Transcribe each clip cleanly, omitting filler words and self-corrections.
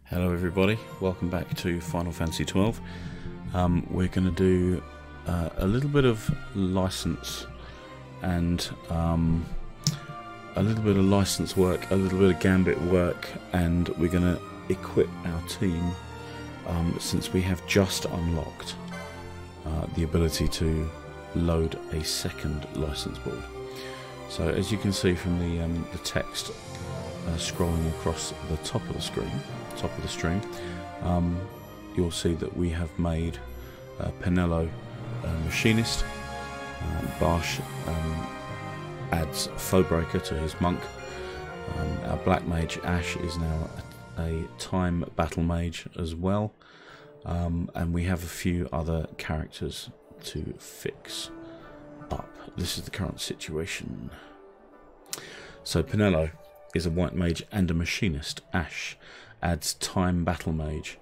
Hello everybody, welcome back to Final Fantasy XII. We're going to do a little bit of license and a little bit of license work, a little bit of gambit work, and we're going to equip our team since we have just unlocked the ability to load a second license board. So as you can see from the text scrolling across the top of the screen, you'll see that we have made Parental machinist. Barsh adds Foebreaker to his monk. Our black mage Ash is now a time battle mage as well, and we have a few other characters to fix up. This is the current situation. So Parental is a white mage and a machinist. Ash adds time battle mage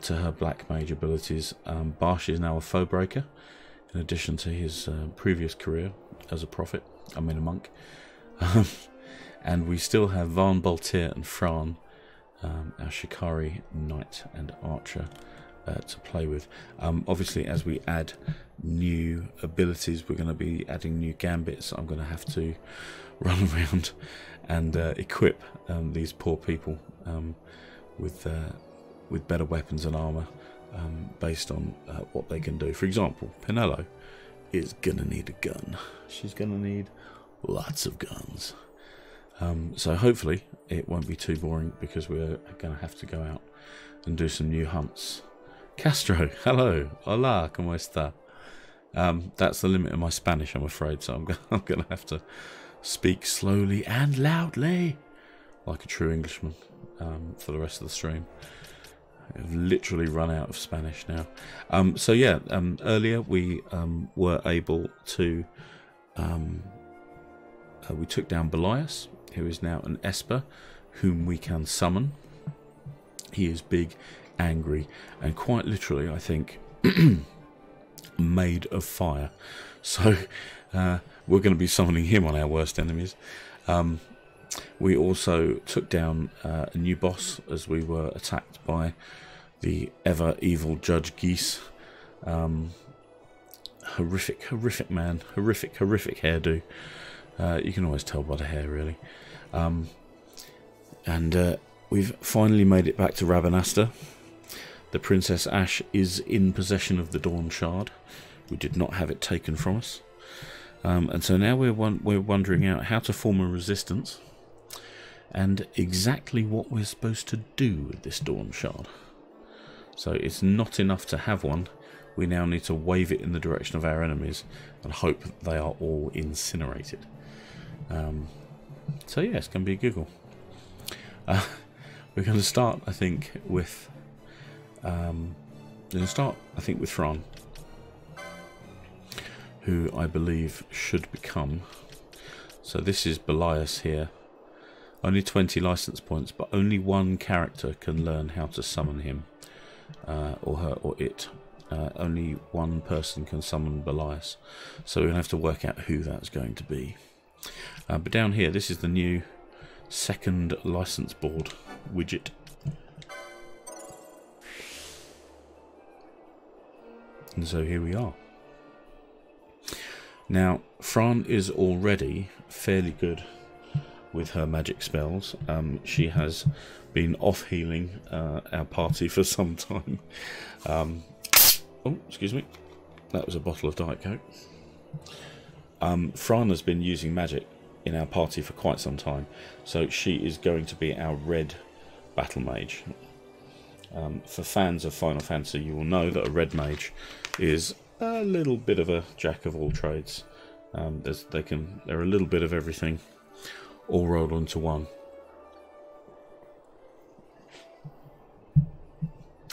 to her black mage abilities. Barsh is now a Foebreaker, in addition to his previous career as a monk. And we still have Van Boltier and Fran, our Shikari knight and archer, to play with. Obviously, as we add new abilities, we're going to be adding new gambits. I'm going to have to run around and equip these poor people with better weapons and armor based on what they can do. For example, Parental is gonna need a gun. She's gonna need lots of guns. So hopefully it won't be too boring, because we're gonna have to go out and do some new hunts. Castro, hello, hola, ¿cómo está? That's the limit of my Spanish, I'm afraid, so I'm gonna have to speak slowly and loudly like a true Englishman for the rest of the stream. I've literally run out of Spanish now. So yeah, earlier we were able to we took down Belias, who is now an Esper whom we can summon. He is big, angry, and quite literally, I think, made of fire. So we're going to be summoning him on our worst enemies. We also took down a new boss as we were attacked by the ever evil Judge Giza. Horrific man, horrific hairdo. You can always tell by the hair, really. And we've finally made it back to Rabanastre. The Princess Ash is in possession of the Dawn Shard. We did not have it taken from us. And so now we're wondering out how to form a resistance and exactly what we're supposed to do with this Dawn Shard. So it's not enough to have one. We now need to wave it in the direction of our enemies and hope they are all incinerated. So yeah, it's going to be a giggle. We're going to start, I think, with Fran, who I believe should become. So this is Belias here. Only 20 license points, but only one character can learn how to summon him, or her, or it. Only one person can summon Belias. So we're going to have to work out who that's going to be. But down here, this is the new second license board widget. And so here we are. Now, Fran is already fairly good with her magic spells. She has been off healing our party for some time. Oh, excuse me. That was a bottle of Diet Coke. Fran has been using magic in our party for quite some time, so she is going to be our red battle mage. For fans of Final Fantasy, you will know that a red mage is a little bit of a jack of all trades. They're a little bit of everything, all rolled into one.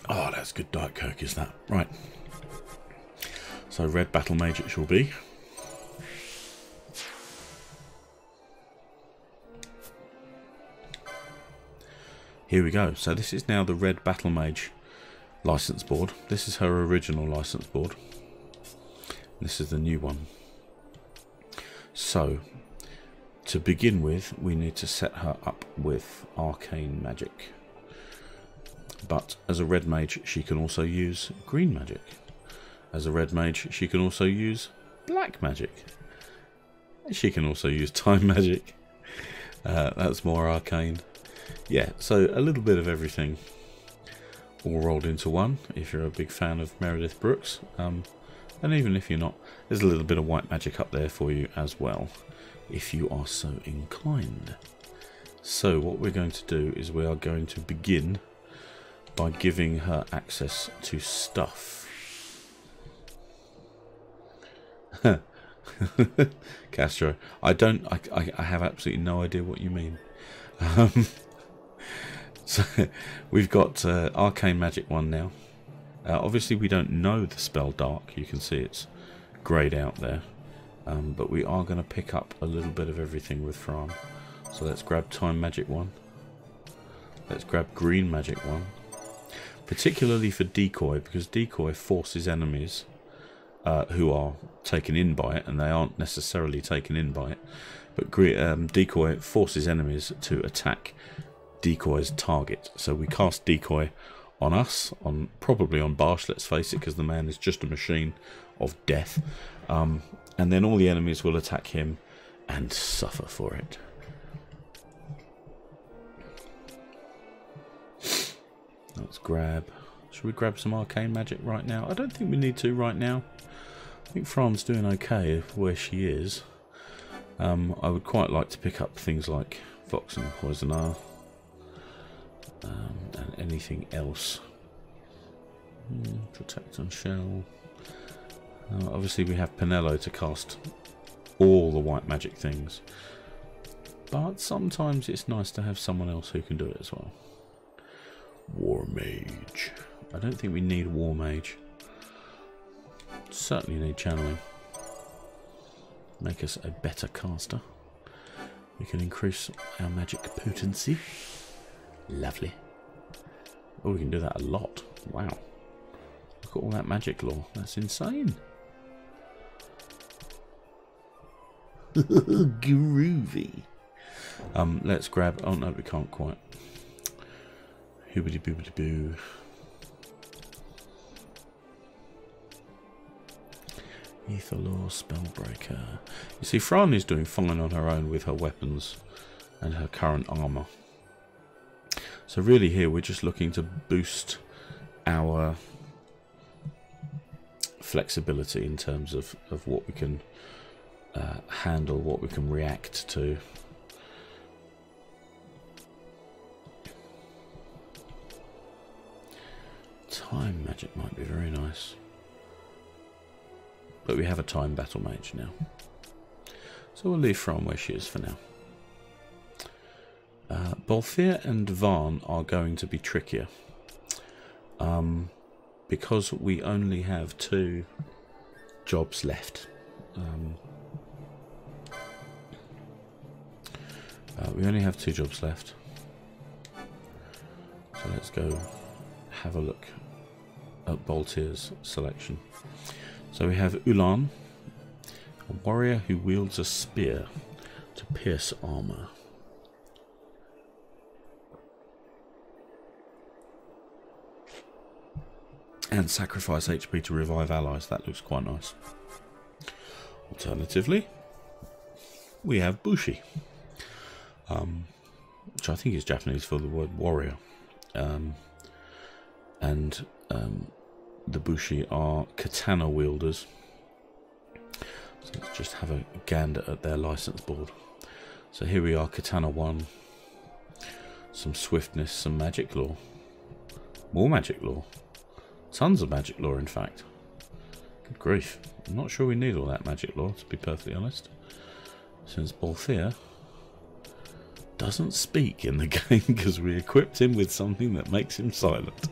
Oh, that's good Diet Coke, is that? Right. So red battle mage it shall be. Here we go. So this is now the red battle mage license board. This is her original license board. This is the new one. So to begin with, we need to set her up with arcane magic. But as a red mage, she can also use green magic. As a red mage, she can also use black magic. She can also use time magic. That's more arcane. Yeah, so a little bit of everything all rolled into one, if you're a big fan of Meredith Brooks. And even if you're not, there's a little bit of white magic up there for you as well, if you are so inclined. So what we're going to do is we are going to begin by giving her access to stuff. Castro, I have absolutely no idea what you mean. So we've got arcane magic 1 now. Obviously we don't know the spell dark, you can see it's greyed out there, but we are going to pick up a little bit of everything with Fran. So let's grab time magic 1, let's grab green magic 1, particularly for decoy, because decoy forces enemies who are taken in by it, and they aren't necessarily taken in by it, but decoy forces enemies to attack decoy's target. So we cast decoy on us, probably on Barsh, let's face it, because the man is just a machine of death, and then all the enemies will attack him and suffer for it. Let's grab, should we grab some arcane magic right now? I don't think we need to right now. I think Fran's doing okay where she is. I would quite like to pick up things like Vox and Poisoner, and anything else. Protect and Shell. Obviously we have Penello to cast all the white magic things, but sometimes it's nice to have someone else who can do it as well. War Mage. I don't think we need War Mage. Certainly need channeling. Make us a better caster. We can increase our magic potency. Lovely. Oh, we can do that a lot. Wow. Look at all that magic lore. That's insane. Groovy. Let's grab... Oh, no, we can't quite. Hoobity boobity boo. Etherlore, Spellbreaker. You see, Fran is doing fine on her own with her weapons and her current armour. So really here we're just looking to boost our flexibility in terms of what we can handle, what we can react to. Time magic might be very nice. But we have a time battle mage now. So we'll leave Fran where she is for now. Balthier and Varn are going to be trickier. Because we only have 2 jobs left. We only have 2 jobs left. So let's go have a look at Balthier's selection. So we have Ulan, a warrior who wields a spear to pierce armour. And sacrifice HP to revive allies. That looks quite nice. Alternatively, we have Bushi, which I think is Japanese for the word warrior. The Bushi are katana wielders. So let's just have a gander at their license board. So here we are, katana 1, some swiftness, some magic lore, more magic lore, tons of magic lore in fact. Good grief, I'm not sure we need all that magic lore, to be perfectly honest, since Balthier doesn't speak in the game because we equipped him with something that makes him silent.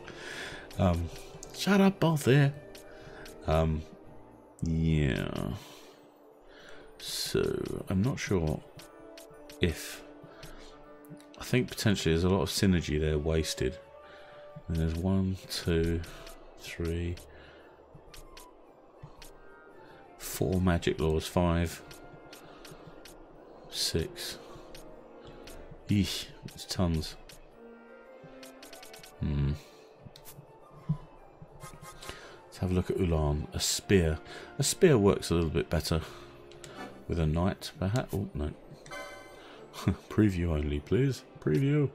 Shut up, Balthier. Yeah. So I'm not sure if... I think potentially there's a lot of synergy there wasted. And there's 1, 2, 3, 4 magic laws, 5, 6. Eesh, it's tons. Let's have a look at Ulan. A spear. A spear works a little bit better with a knight, perhaps. Oh, no. Preview only, please. Preview.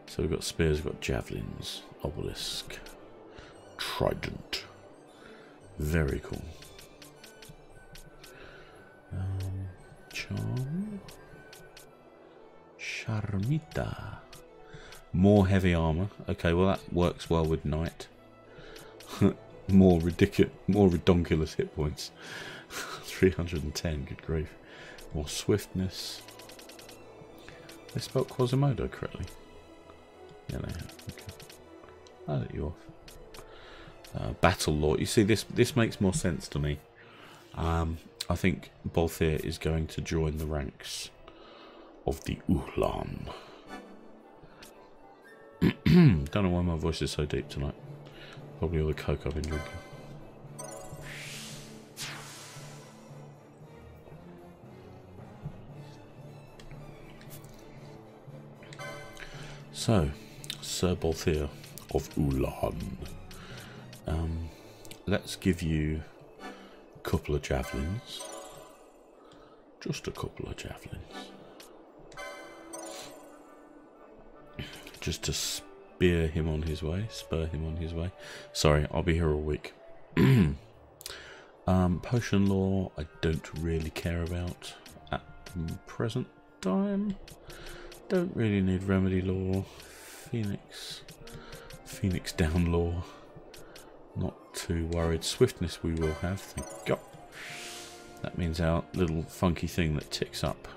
So we've got spears, we've got javelins, obelisk, trident. Very cool. Charm. Charmita. More heavy armor. Okay, well that works well with knight. more redonkulous hit points. 310, good grief. More swiftness. They spelled Quasimodo correctly. Yeah, they have. Okay. I'll let you off. Battle lore. You see, this makes more sense to me. I think Balthier is going to join the ranks of the Ulan. Don't know why my voice is so deep tonight. Probably all the coke I've been drinking. So, Sir Balthier of Ulan. Let's give you a couple of javelins. Just a couple of javelins. Just to spur him on his way. Sorry, I'll be here all week. Potion lore, I don't really care about at the present time. Don't really need remedy lore. Phoenix down lore. Not too worried. Swiftness we will have, thank God. That means our little funky thing that ticks up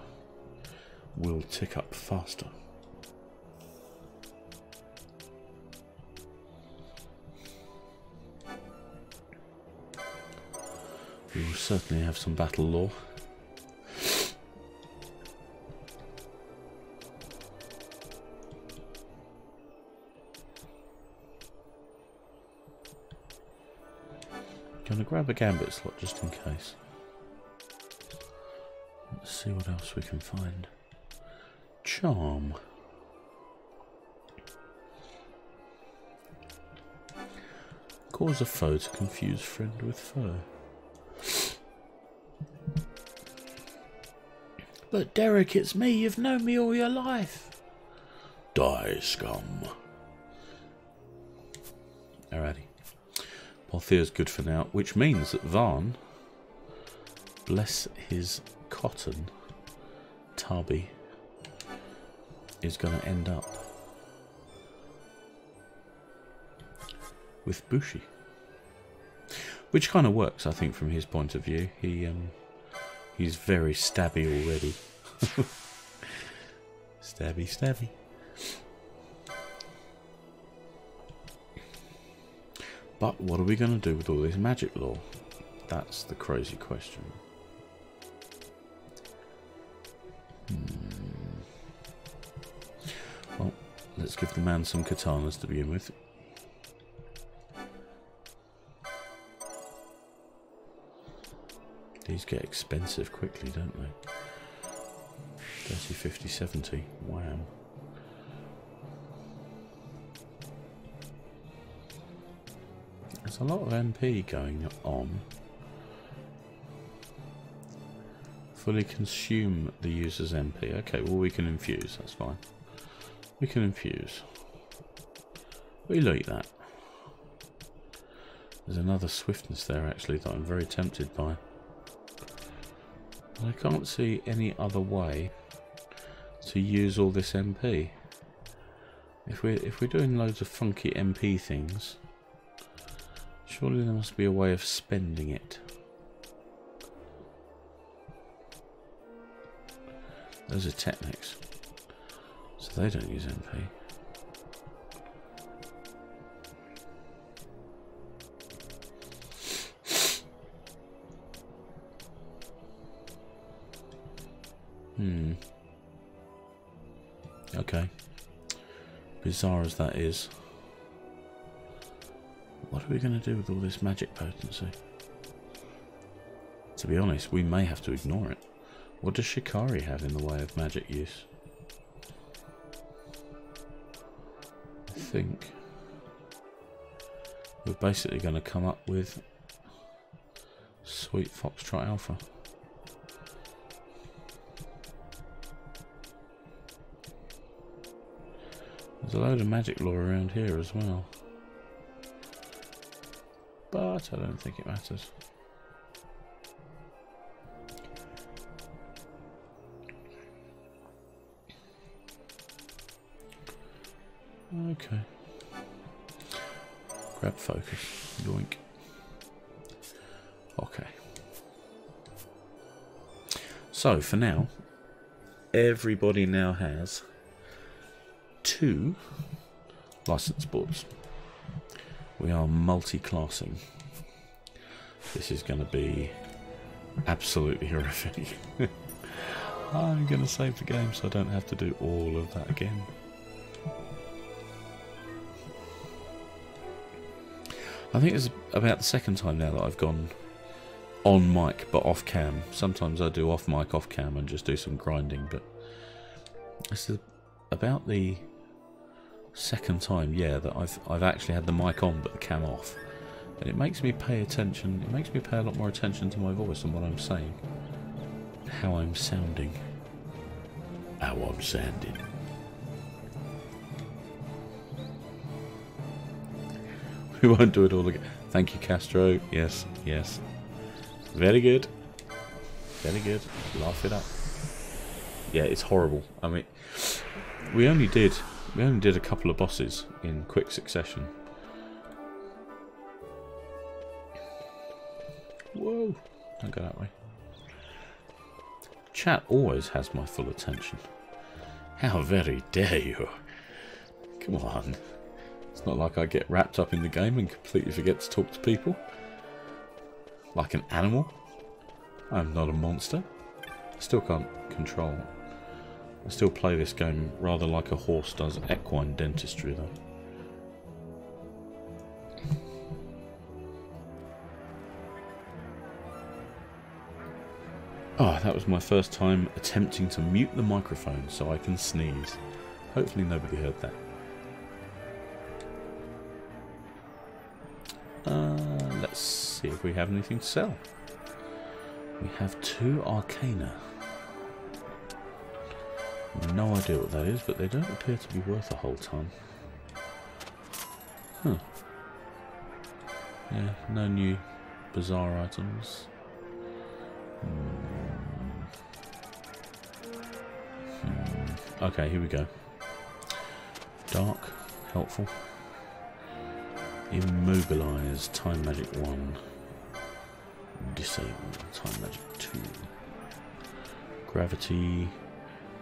will tick up faster. We will certainly have some battle lore. Gonna grab a gambit slot just in case. Let's see what else we can find. Charm. Cause a foe to confuse friend with foe. But Derek, it's me. You've known me all your life. Die, scum. Alrighty. Balthier's good for now, which means that Varn, bless his cotton, Tarby, is going to end up with Bushi. Which kind of works, I think, from his point of view. He's very stabby already. Stabby, stabby. But what are we going to do with all this magic lore? That's the crazy question. Well, let's give the man some katanas to begin with. These get expensive quickly, don't they? 30, 50, 70. Wham. There's a lot of MP going on. Fully consume the user's MP. Okay, well we can infuse, that's fine. We can infuse. We like that. There's another swiftness there actually that I'm very tempted by. I can't see any other way to use all this MP. If we're doing loads of funky MP things, surely there must be a way of spending it. Those are technics, so they don't use MP. Okay. Bizarre as that is. What are we going to do with all this magic potency? To be honest, we may have to ignore it. What does Shikari have in the way of magic use? I we're basically going to come up with Sweet Foxtrot Alpha. There's a load of magic lore around here as well, but I don't think it matters. Okay. Grab focus. Yoink. Okay. So for now, everybody now has 2 license boards. We are multi-classing. This is going to be absolutely horrific. I'm going to save the game so I don't have to do all of that again. I think it's about the second time now that I've gone on mic but off cam. Sometimes I do off mic, off cam and just do some grinding, but this is about the second time, yeah, that I've actually had the mic on but the cam off. And it makes me pay attention, it makes me pay a lot more attention to my voice and what I'm saying. How I'm sounding. How I'm sounding. We won't do it all again. Thank you, Castro. Yes, yes. Very good. Very good. Laugh it up. Yeah, it's horrible. I mean, we only did a couple of bosses in quick succession. Whoa! Don't go that way. Chat always has my full attention. How very dare you? Come on. It's not like I get wrapped up in the game and completely forget to talk to people. Like an animal. I'm not a monster. I still can't control. I still play this game rather like a horse does equine dentistry though. Oh, that was my first time attempting to mute the microphone so I can sneeze. Hopefully nobody heard that. Let's see if we have anything to sell. We have 2 Arcana. No idea what that is, but they don't appear to be worth a whole ton. Huh. Yeah, no new bizarre items. Okay, here we go. Dark, helpful. Immobilize, time magic 1. Disable, time magic 2. Gravity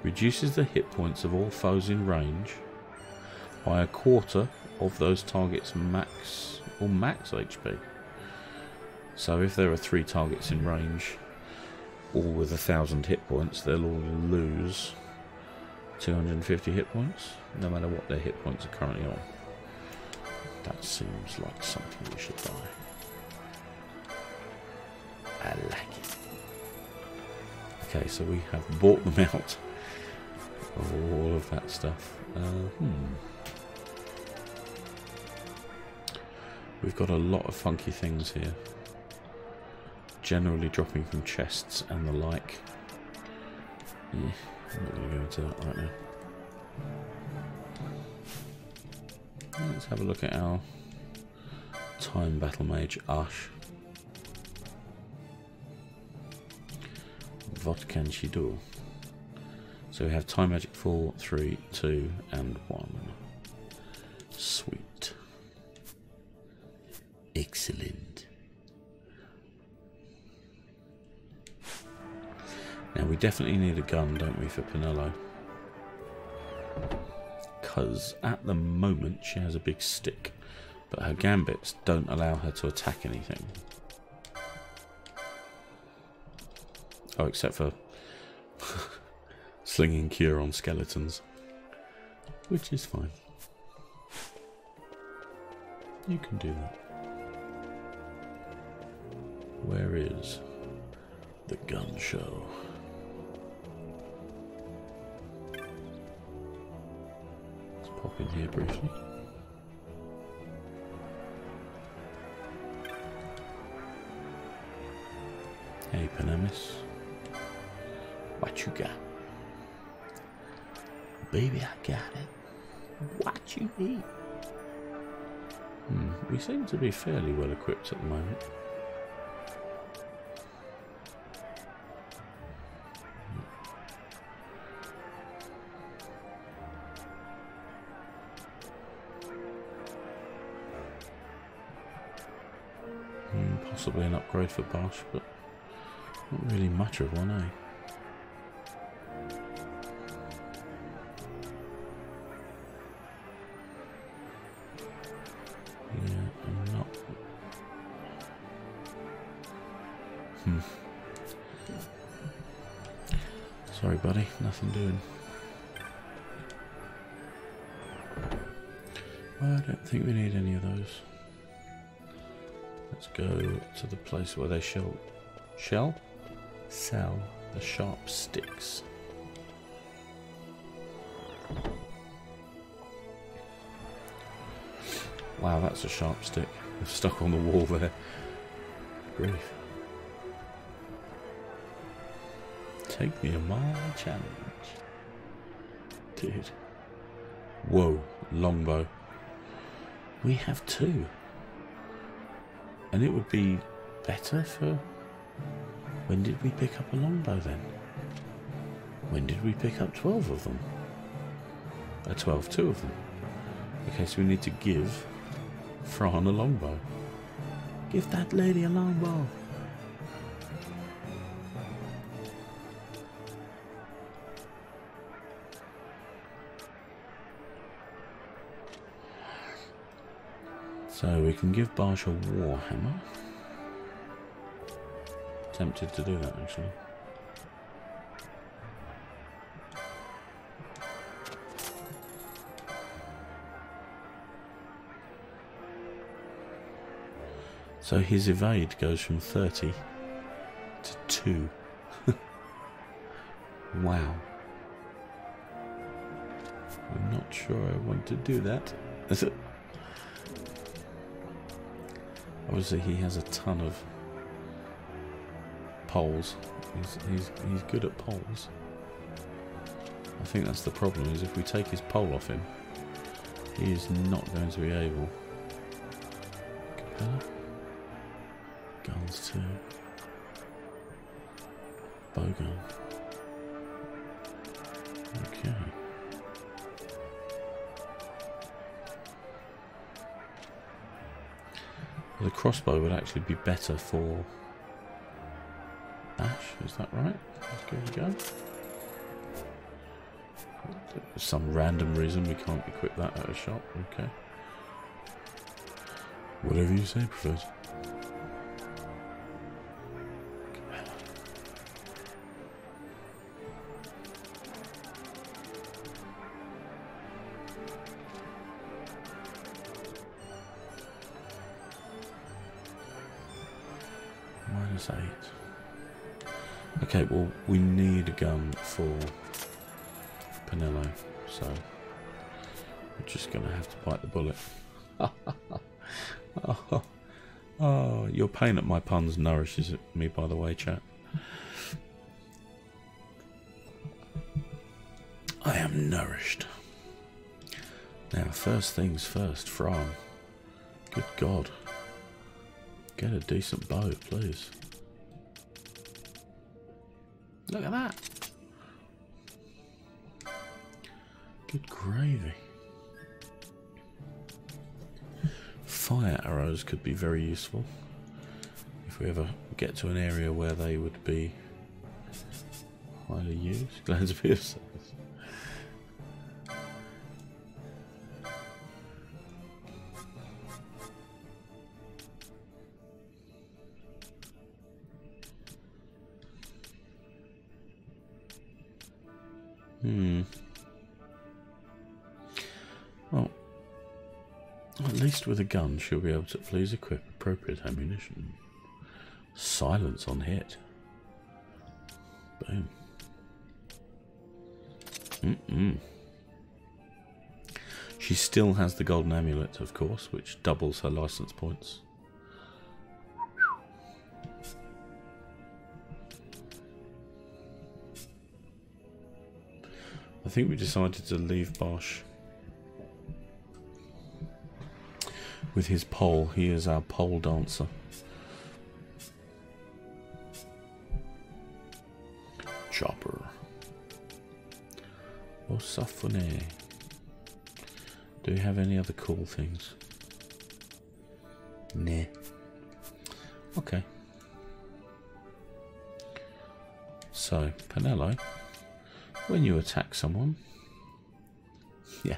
reduces the hit points of all foes in range by 1/4 of those targets' max HP. So if there are 3 targets in range, all with 1,000 hit points, they'll all lose 250 hit points, no matter what their hit points are currently on. That seems like something we should buy. I like it. Okay, so we have bought them out. All of that stuff. We've got a lot of funky things here. Generally dropping from chests and the like. Yeah, I'm not going to go into that right now. Let's have a look at our time battle mage Ash. What can she do? So we have time magic 4, 3, 2, and 1. Sweet. Excellent. Now we definitely need a gun, don't we, for Parental? Because at the moment she has a big stick, but her gambits don't allow her to attack anything. Oh, except for slinging cure on skeletons, which is fine. You can do that. Where is the gun show? Let's pop in here briefly. Hey, Panemis. What you got? Baby, I got it. What you need? We seem to be fairly well equipped at the moment. Possibly an upgrade for Bosch, but not really much of one, eh? Sorry, buddy, nothing doing. Well, I don't think we need any of those. Let's go to the place where they sell the sharp sticks. Wow, that's a sharp stick. It's stuck on the wall there. Grief. Take me a mile challenge. Dude. Whoa, longbow. We have 2. And it would be better for... When did we pick up a longbow then? When did we pick up 12 of them? 12, 2 of them. Okay, so we need to give Fran a longbow. Give that lady a longbow. So we can give Barsh a warhammer. Tempted to do that actually. So his evade goes from 30 to 2. Wow. I'm not sure I want to do that. Obviously he has a ton of poles. He's good at poles. I think that's the problem, is if we take his pole off him, he is not going to be able. Capella? Guns too. Bowgun. Okay. The crossbow would actually be better for Ash, is that right? Let's give it a go. For some random reason we can't equip that at a shop, okay. Whatever you say, Professor. -8. Okay, well, we need a gun for Parental, so we're just going to have to bite the bullet. Oh, your pain at my puns nourishes me, by the way, chat. I am nourished. Now, first things first, Fran. Good God. Get a decent bow, please. Look at that. Good gravy. Fire arrows could be very useful if we ever get to an area where they would be highly used. Glad to be of service. Well, at least with a gun she'll be able to please equip appropriate ammunition. Silence on hit. Boom. She still has the golden amulet, of course, which doubles her license points. I think we decided to leave Bosch with his pole. He is our pole dancer. Chopper. Oh, so funny. Do we have any other cool things? Nah. Okay. So, Penello, when you attack someone, yeah.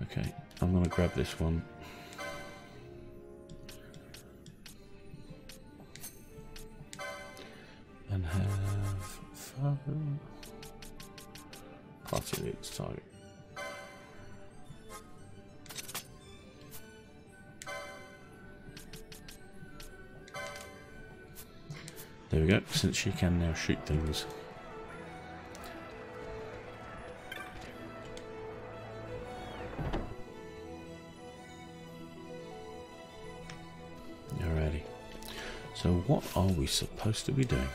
Okay, I'm going to grab this one. And have party leads target. There we go, since she can now shoot things. Alrighty. So what are we supposed to be doing?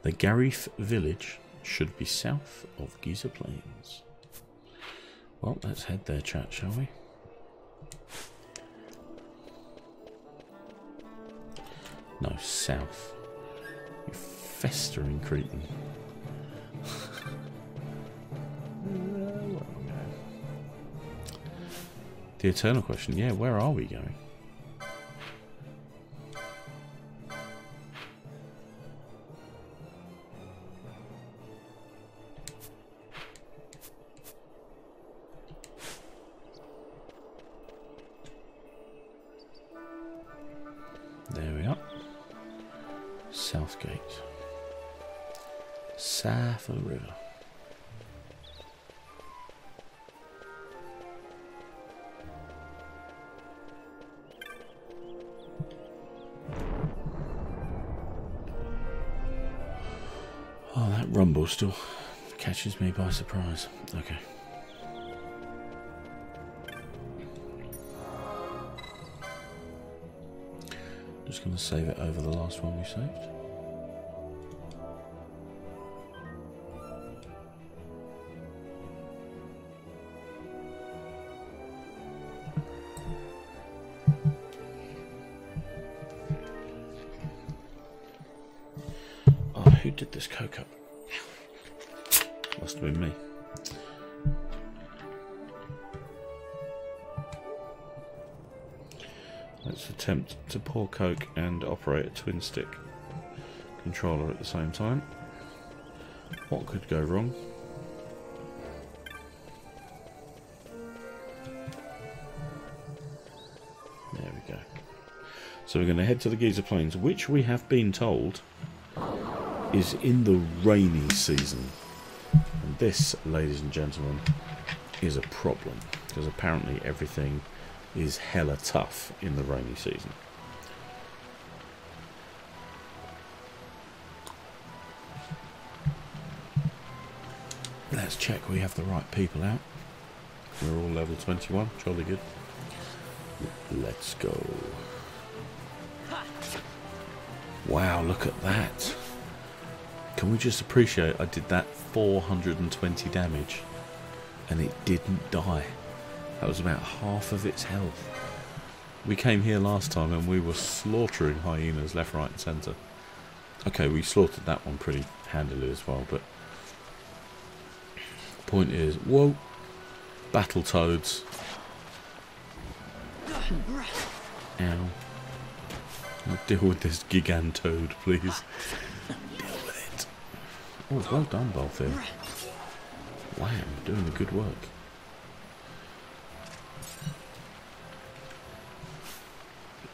The Garif village should be south of Giza Plains. Well, let's head there, chat, shall we? No, south. You festering cretin. The eternal question, yeah, where are we going? There we are. Southgate. South of the river. Oh, that rumble still catches me by surprise. Okay. Just going to save it over the last one we saved. Oh, who did this coke up? Must have been me. Let's attempt to pour coke and operate a twin stick controller at the same time. What could go wrong? There we go. So we're going to head to the Giza Plains, which we have been told is in the rainy season. And this, ladies and gentlemen, is a problem, because apparently everything is hella tough in the rainy season. Let's check we have the right people out. We're all level 21, jolly good. Let's go. Wow, look at that. Can we just appreciate I did that 420 damage and it didn't die. That was about half of its health. We came here last time and we were slaughtering hyenas left, right and centre. Okay, we slaughtered that one pretty handily as well, but point is, whoa, battle toads. Ow. I'll deal with this gigantoad, please. Deal with it. Oh, well done, Balthier. Wow, doing the good work.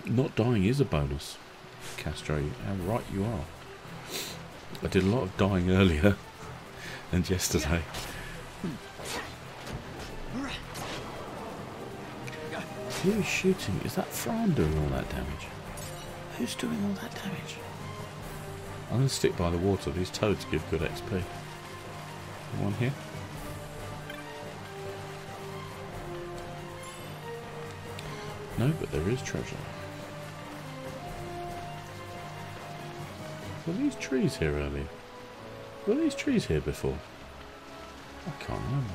Not dying is a bonus, Castro. How right you are. I did a lot of dying earlier and yesterday. Who is shooting? Is that Fran doing all that damage? Who's doing all that damage? I'm going to stick by the water. These toads give good XP. One here. No, but there is treasure. Were these trees here earlier? Were these trees here before? I can't remember.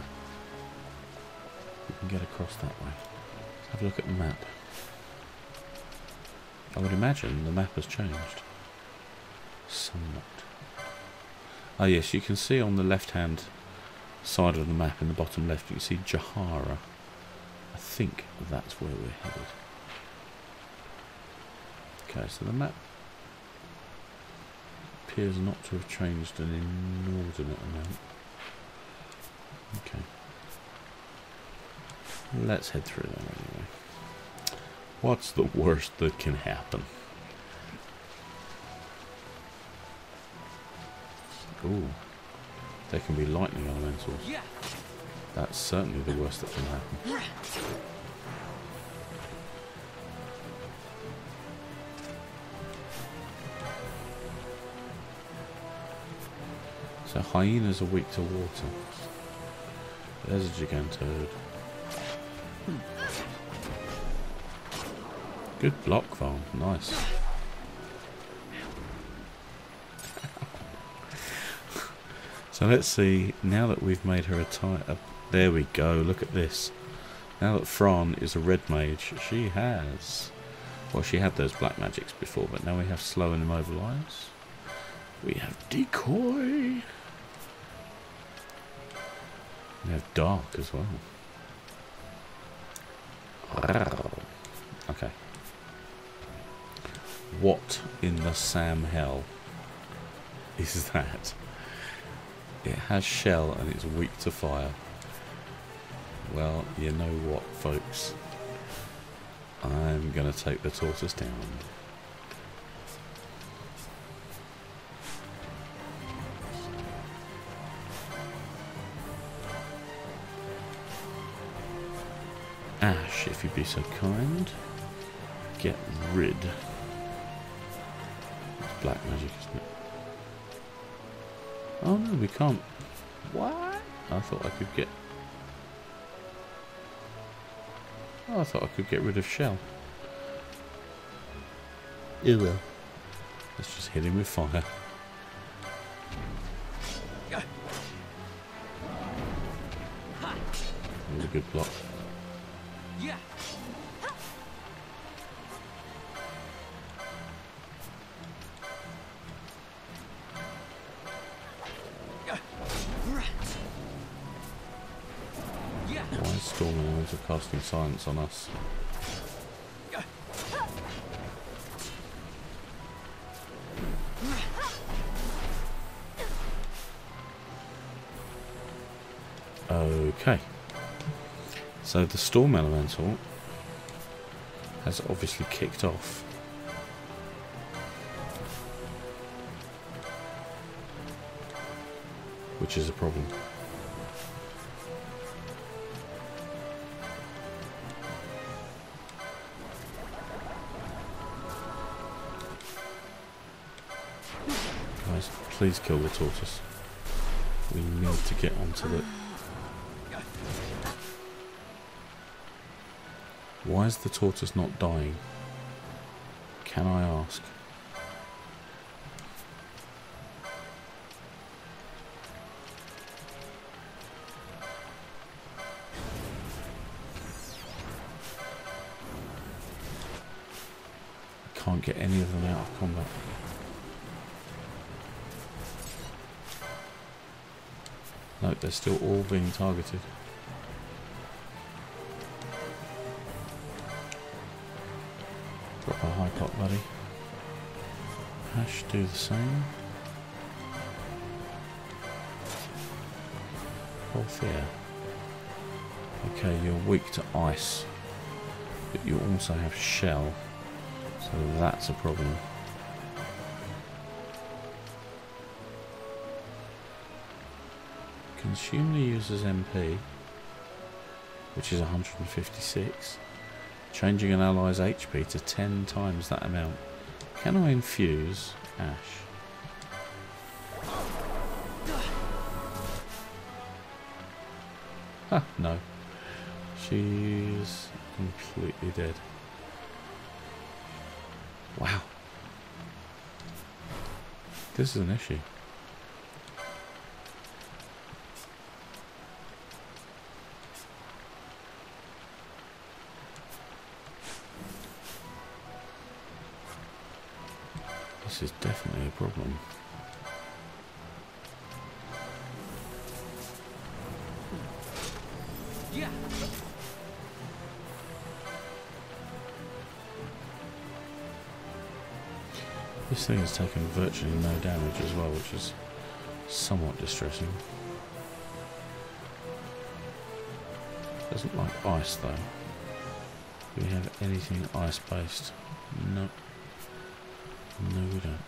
We can get across that way. Let's have a look at the map. I would imagine the map has changed. Somewhat. Oh yes, you can see on the left-hand side of the map in the bottom left, you can see Jahara. I think that's where we're headed. Okay, so the map appears not to have changed an inordinate amount. Okay. Let's head through them anyway. What's the worst that can happen? Ooh. There can be lightning elementals. That's certainly the worst that can happen. So hyenas are weak to water. There's a gigantoad. Good block farm, nice. So let's see, now that we've made her a type, there we go, look at this. Now that Fran is a red mage, she has, well, she had those black magics before, but now we have slow and immobilize. We have decoy. We have dark as well. Okay. What in the Sam hell is that? It has shell and it's weak to fire. Well, you know what, folks. I'm going to take the tortoise down. Ash, if you'd be so kind. Get rid. It's black magic, isn't it? Oh no, we can't. What? I thought I could get... Oh, I thought I could get rid of shell. Ew, well. Let's just hit him with fire. That was a good block. Why is Storm Elemental casting silence on us? Okay. So the Storm Elemental has obviously kicked off. Which is a problem. Guys, please kill the tortoise. We need to get onto the... Why is the tortoise not dying? Can I ask? I can't get any of them out of combat. No, they're still all being targeted. Drop a high pot, buddy. Ash, do the same. Althea. Okay, you're weak to ice, but you also have shell, so that's a problem. Consume the user's MP, which is 156. Changing an ally's HP to 10 times that amount. Can I infuse Ash? Ha, no. She's completely dead. Wow. This is an issue. This is definitely a problem. Yeah. This thing has taken virtually no damage as well, which is somewhat distressing. Doesn't like ice though. Do we have anything ice based? No. No we don't.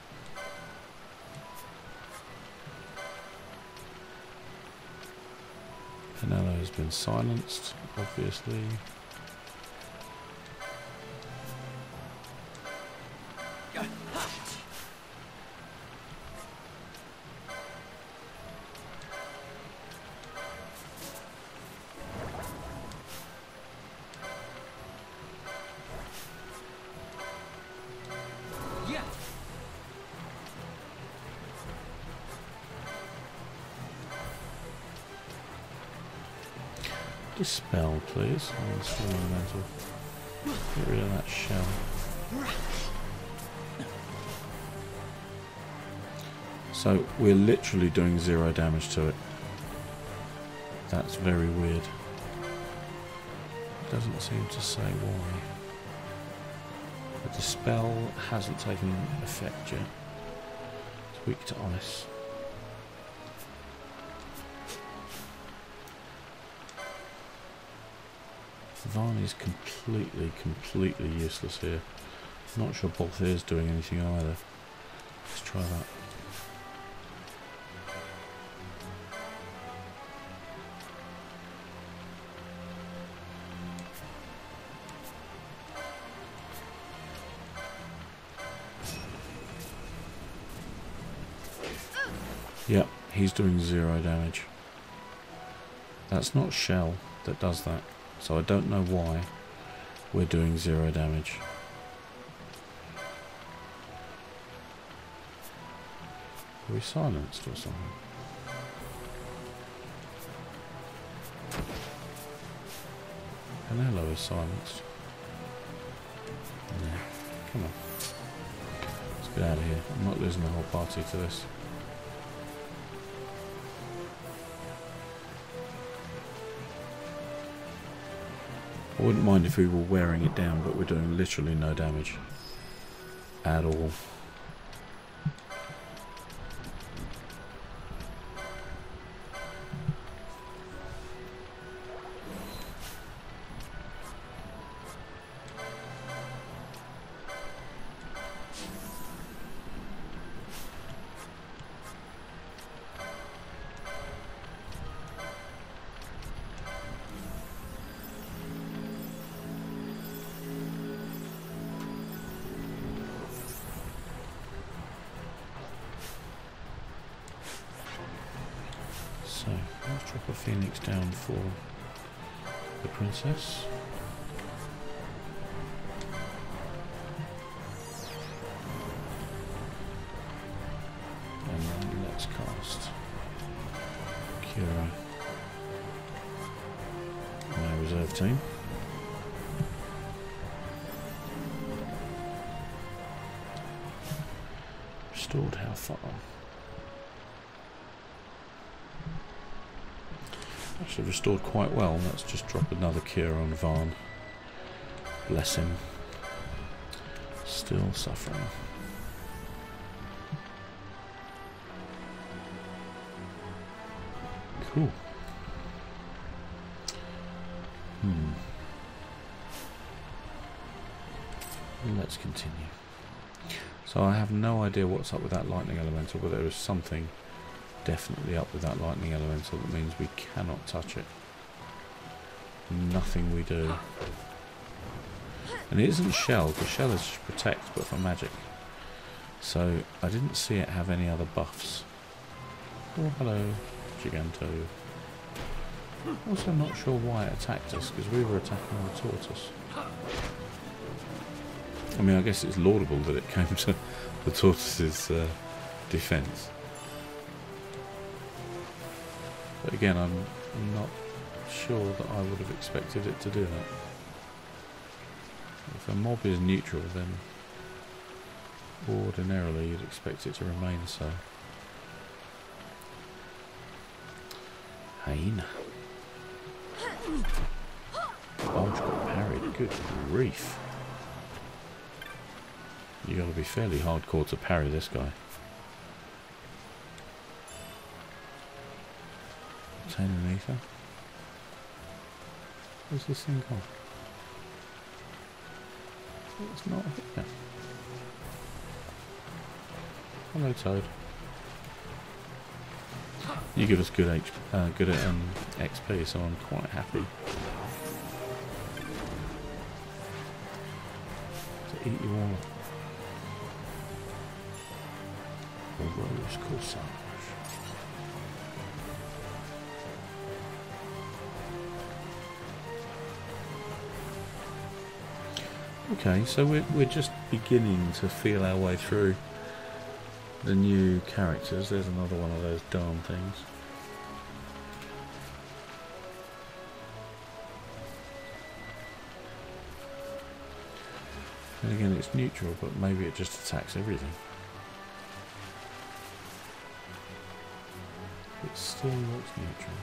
Parental has been silenced, obviously. Dispel, please. Oh, small elemental. Get rid of that shell. So we're literally doing 0 damage to it. That's very weird. Doesn't seem to say why. The dispel hasn't taken effect yet. It's weak to ice. Varn is completely useless here. Not sure Balthier is doing anything either. Let's try that. Yep, he's doing 0 damage. That's not Shell that does that. So I don't know why we're doing 0 damage. Are we silenced or something? Parental is silenced. Yeah, come on. Let's get out of here. I'm not losing the whole party to this. I wouldn't mind if we were wearing it down, but we're doing literally no damage at all. So, let's drop a phoenix down for the princess. And then let's cast Kira on our reserve team. Restored how far? Actually restored quite well. Let's just drop another cure on Varn. Bless him. Still suffering. Cool. Let's continue. So I have no idea what's up with that lightning elemental, but there is something definitely up with that lightning elemental that means we cannot touch it. Nothing we do. And it isn't Shell, because Shell is just protect, but for magic. So I didn't see it have any other buffs. Oh, hello, Giganto. Also not sure why it attacked us, because we were attacking the tortoise. I mean, I guess it's laudable that it came to the tortoise's defence. But again, I'm not sure that I would have expected it to do that. If a mob is neutral, then ordinarily you'd expect it to remain so. Hyena. Bulge got parried. Good grief. You got to be fairly hardcore to parry this guy. Obtain an ether. Where's this thing gone? It's not here. Hello, Toad. You give us good XP, so I'm quite happy to eat you all. A rose corsage. Okay, so we're just beginning to feel our way through the new characters. There's another one of those darn things. And again, it's neutral, but maybe it just attacks everything. It still looks neutral.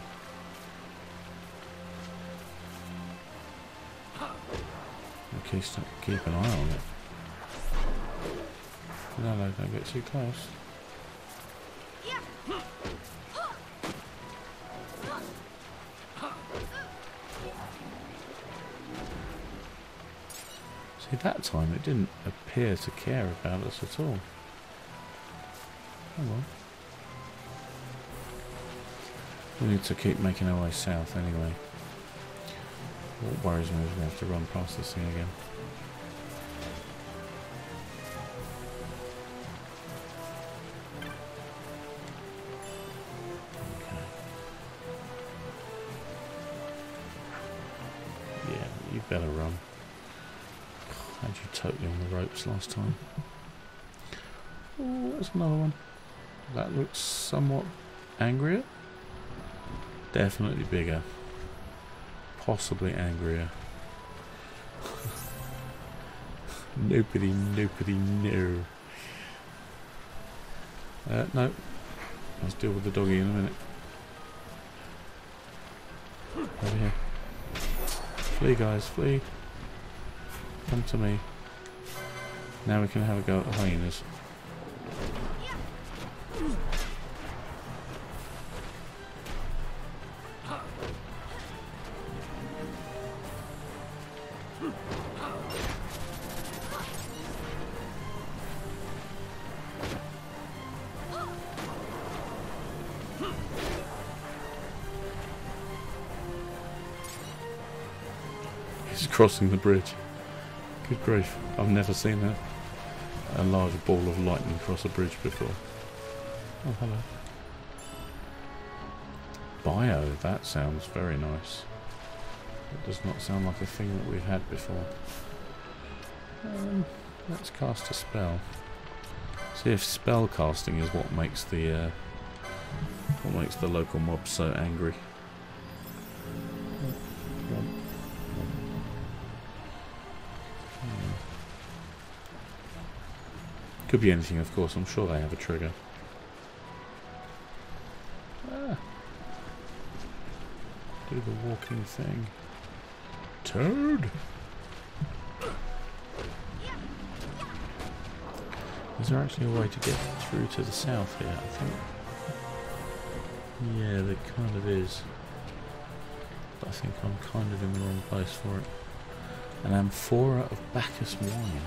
Okay, keep an eye on it. No, don't get too close. See, that time it didn't appear to care about us at all. Oh well. We need to keep making our way south anyway. What worries me is we have to run past this thing again. Okay. Yeah, you better run. Had you totally on the ropes last time. Oh, that's another one. That looks somewhat angrier. Definitely bigger. Possibly angrier. Nobody, no. No. Let's deal with the doggy in a minute. Over here. Flee, guys, flee. Come to me. Now we can have a go at the hyenas. He's crossing the bridge. Good grief, I've never seen a large ball of lightning cross a bridge before. Oh, hello. Bio, that sounds very nice. It does not sound like a thing that we've had before. Let's cast a spell. See if spell casting is what makes the local mobs so angry. Could be anything, of course. I'm sure they have a trigger. Ah. Do the walking thing. Toad! Is there actually a way to get through to the south here? I think. Yeah, there kind of is. But I think I'm kind of in the wrong place for it. An amphora of Bacchus wine.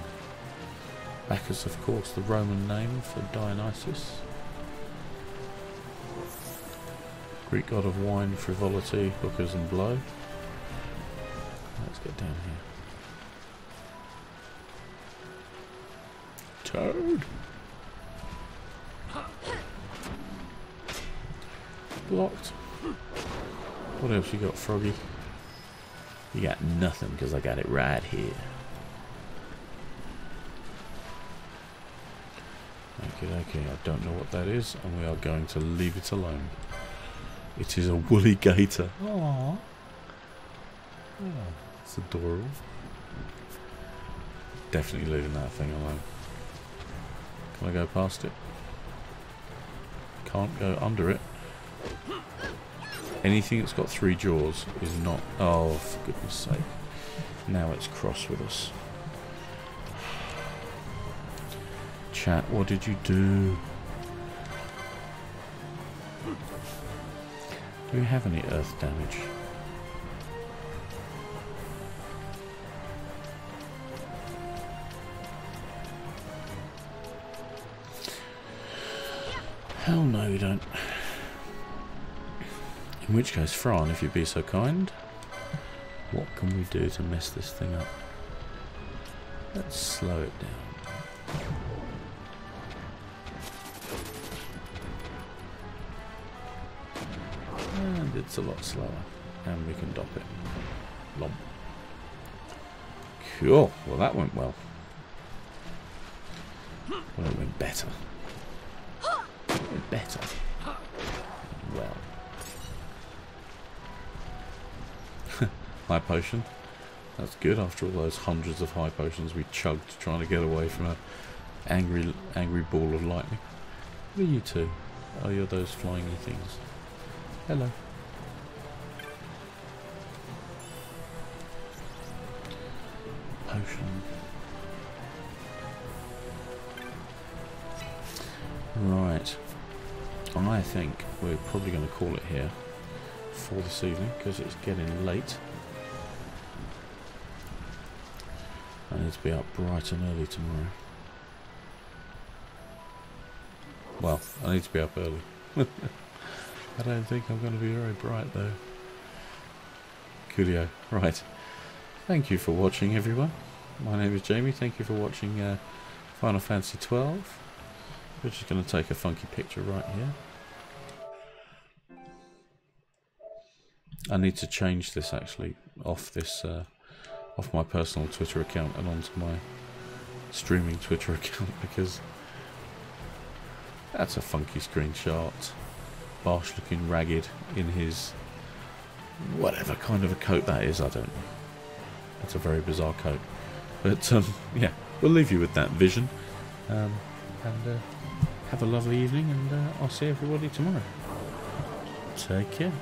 Bacchus, of course, the Roman name for Dionysus. Greek god of wine, frivolity, hookers and blow. Let's get down here. Toad! Blocked. What else you got, Froggy? You got nothing, because I got it right here. Okay, I don't know what that is, and we are going to leave it alone. It is a woolly gator. Aww. Oh, it's adorable. Definitely leaving that thing alone. Can I go past it? Can't go under it. Anything that's got 3 jaws is not... Oh, for goodness sake. Now it's cross with us. Chat, what did you do? Do we have any earth damage? Hell no, we don't. In which case, Fran, if you'd be so kind, what can we do to mess this thing up? Let's slow it down. And it's a lot slower. And we can dop it. Lomp. Cool. Well, that went well. Well, it went better. It went better. Well. High potion. That's good after all those hundreds of high potions we chugged trying to get away from an angry ball of lightning. What are you two? Oh, you're those flying things. Hello. Potion. Right. I think we're probably going to call it here for this evening because it's getting late. I need to be up bright and early tomorrow. Well, I need to be up early. I don't think I'm going to be very bright though. Coolio. Right. Thank you for watching, everyone. My name is Jamie. Thank you for watching Final Fantasy XII. We're just going to take a funky picture right here. I need to change this actually off this off my personal Twitter account and onto my streaming Twitter account because that's a funky screenshot. Barsh looking ragged in his whatever kind of a coat that is, I don't know. It's a very bizarre coat. But yeah, we'll leave you with that vision. And have a lovely evening, and I'll see everybody tomorrow. Take care.